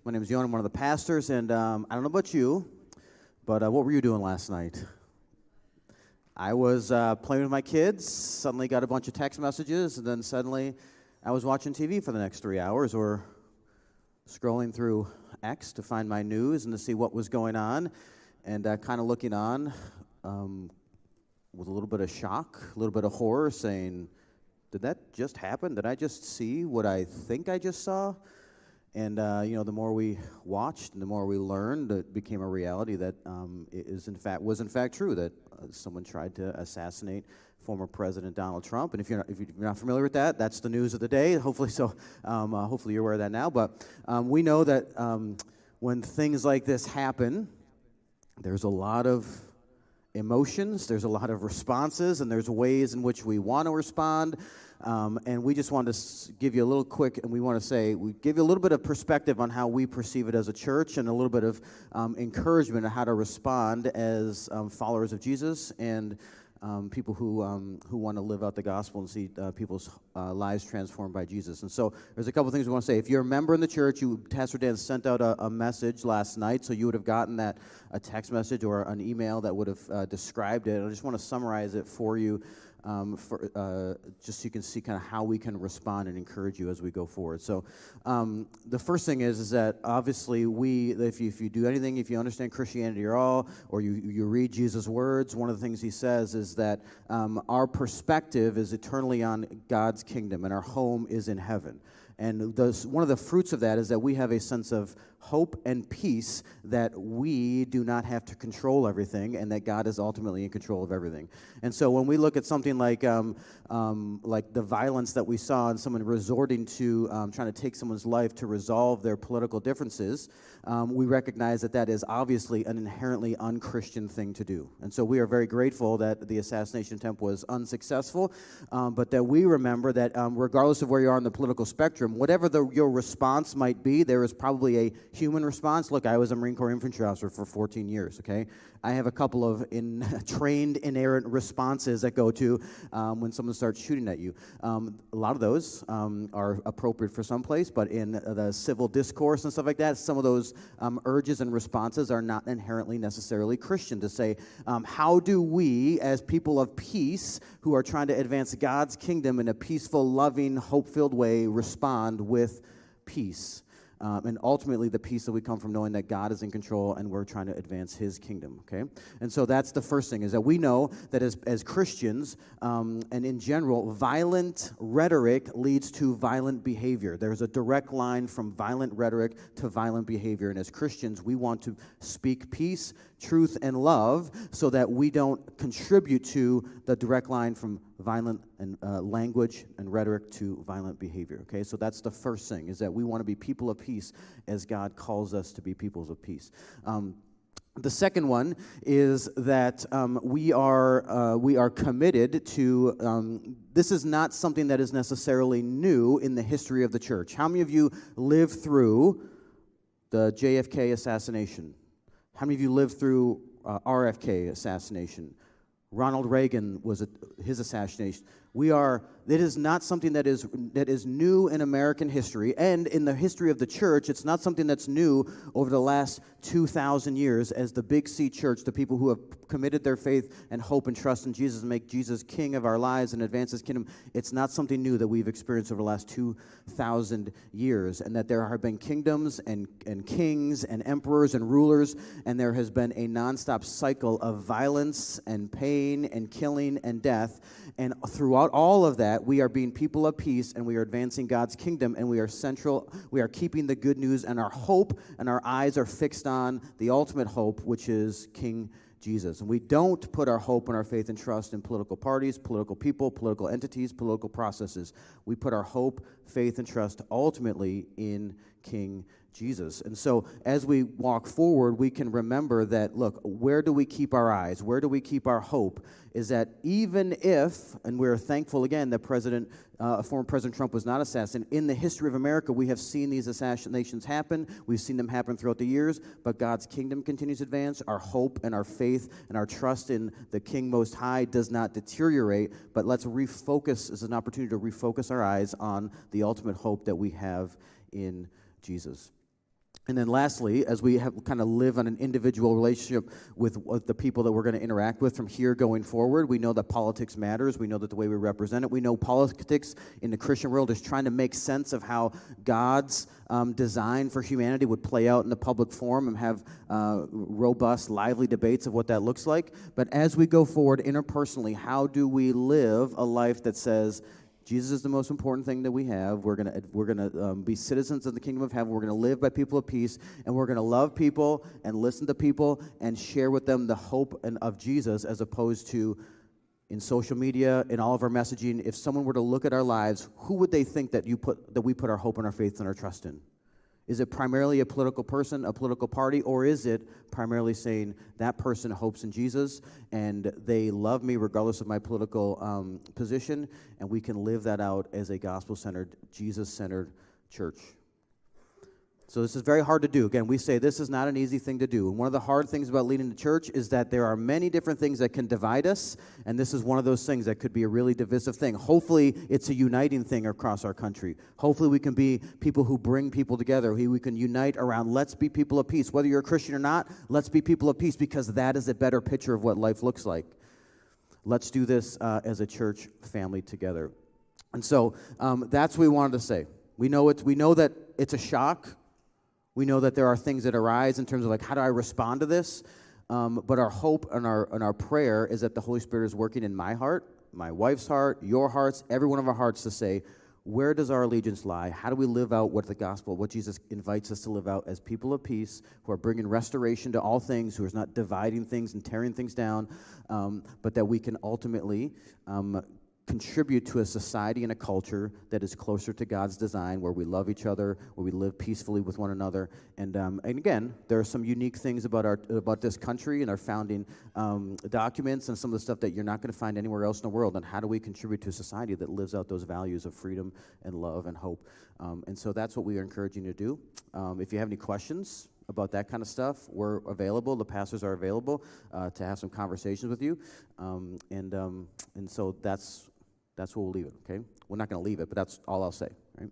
My name is Yon. I'm one of the pastors, and I don't know about you, but what were you doing last night? I was playing with my kids, suddenly got a bunch of text messages, and then suddenly I was watching TV for the next 3 hours or scrolling through X to find my news and to see what was going on, and kind of looking on with a little bit of shock, a little bit of horror, saying, did that just happen? Did I just see what I think I just saw? And, the more we watched and the more we learned, it became a reality that was in fact true, that someone tried to assassinate former President Donald Trump. And if you're not familiar with that, that's the news of the day. Hopefully you're aware of that now. But we know that when things like this happen, there's a lot of emotions, there's a lot of responses, and there's ways in which we want to respond. And we just wanted to give you a little quick, and we give you a little bit of perspective on how we perceive it as a church, and a little bit of encouragement on how to respond as followers of Jesus and people who want to live out the gospel and see people's lives transformed by Jesus. And so there's a couple things we want to say. If you're a member in the church, Pastor Dan sent out a message last night, so you would have gotten a text message or an email that would have described it. I just want to summarize it for you. Just so you can see kind of how we can respond and encourage you as we go forward. So the first thing is that obviously if you do anything, if you understand Christianity at all, or you read Jesus' words, one of the things he says is that our perspective is eternally on God's kingdom, and our home is in heaven. And one of the fruits of that is that we have a sense of hope and peace that we do not have to control everything, and that God is ultimately in control of everything. And so when we look at something like the violence that we saw and someone resorting to trying to take someone's life to resolve their political differences, we recognize that is obviously an inherently unchristian thing to do. And so we are very grateful that the assassination attempt was unsuccessful, but that we remember that regardless of where you are on the political spectrum, whatever your response might be, there is probably a human response. Look, I was a Marine Corps infantry officer for 14 years, okay? I have a couple of trained inerrant responses that go to when someone starts shooting at you. A lot of those are appropriate for some place, but in the civil discourse and stuff like that, some of those urges and responses are not inherently necessarily Christian. To say, how do we, as people of peace, who are trying to advance God's kingdom in a peaceful, loving, hope-filled way, respond with peace? And ultimately the peace that we come from knowing that God is in control and we're trying to advance his kingdom, okay? And so that's the first thing, is that we know that as Christians, and in general, violent rhetoric leads to violent behavior. There's a direct line from violent rhetoric to violent behavior. And as Christians, we want to speak peace, truth, and love so that we don't contribute to the direct line from violent and language and rhetoric to violent behavior, okay? So that's the first thing, is that we want to be people of peace as God calls us to be peoples of peace. The second one is that we are committed to, this is not something that is necessarily new in the history of the church. How many of you lived through the JFK assassination? How many of you lived through RFK assassination? Ronald Reagan his assassination. It is not something that is new in American history, and in the history of the church, it's not something that's new over the last 2,000 years as the Big C Church, the people who have committed their faith and hope and trust in Jesus and make Jesus king of our lives and advance his kingdom. It's not something new that we've experienced over the last 2,000 years, and that there have been kingdoms and kings and emperors and rulers, and there has been a nonstop cycle of violence and pain and killing and death. And throughout all of that, we are being people of peace, and we are advancing God's kingdom, and we are keeping the good news, and our hope and our eyes are fixed on the ultimate hope, which is King Jesus. And we don't put our hope and our faith and trust in political parties, political people, political entities, political processes. We put our hope, faith, and trust ultimately in King Jesus. And so as we walk forward, we can remember that, look, where do we keep our eyes? Where do we keep our hope? Is that even if, and we're thankful again that former President Trump was not assassinated, in the history of America, we have seen these assassinations happen. We've seen them happen throughout the years, but God's kingdom continues to advance. Our hope and our faith and our trust in the King Most High does not deteriorate, but let's refocus. This is an opportunity to refocus our eyes on the ultimate hope that we have in Jesus. And then lastly, as we have kind of live on an individual relationship with the people that we're going to interact with from here going forward, we know that politics matters. We know that the way we represent it. We know politics in the Christian world is trying to make sense of how God's design for humanity would play out in the public forum and have robust, lively debates of what that looks like. But as we go forward interpersonally, how do we live a life that says, Jesus is the most important thing that we have. We're gonna be citizens of the kingdom of heaven. We're gonna live by people of peace, and we're gonna love people and listen to people and share with them the hope of Jesus, as opposed to in social media, in all of our messaging. If someone were to look at our lives, who would they think that we put our hope and our faith and our trust in? Is it primarily a political person, a political party, or is it primarily saying that person hopes in Jesus and they love me regardless of my political position, and we can live that out as a gospel-centered, Jesus-centered church? So this is very hard to do. Again, we say this is not an easy thing to do. And one of the hard things about leading the church is that there are many different things that can divide us, and this is one of those things that could be a really divisive thing. Hopefully, it's a uniting thing across our country. Hopefully, we can be people who bring people together. We can unite around, let's be people of peace. Whether you're a Christian or not, let's be people of peace, because that is a better picture of what life looks like. Let's do this as a church family together. And so that's what we wanted to say. We know that it's a shock. We know that there are things that arise in terms of, like, how do I respond to this? But our hope and our prayer is that the Holy Spirit is working in my heart, my wife's heart, your hearts, every one of our hearts, to say, where does our allegiance lie? How do we live out what the gospel, what Jesus invites us to live out as people of peace, who are bringing restoration to all things, who is not dividing things and tearing things down, but that we can ultimately contribute to a society and a culture that is closer to God's design, where we love each other, where we live peacefully with one another. And again, there are some unique things about this country and our founding documents and some of the stuff that you're not going to find anywhere else in the world. And how do we contribute to a society that lives out those values of freedom and love and hope? And so that's what we are encouraging you to do. If you have any questions about that kind of stuff, we're available. The pastors are available to have some conversations with you. And so that's where we'll leave it, okay? We're not going to leave it, but that's all I'll say, right?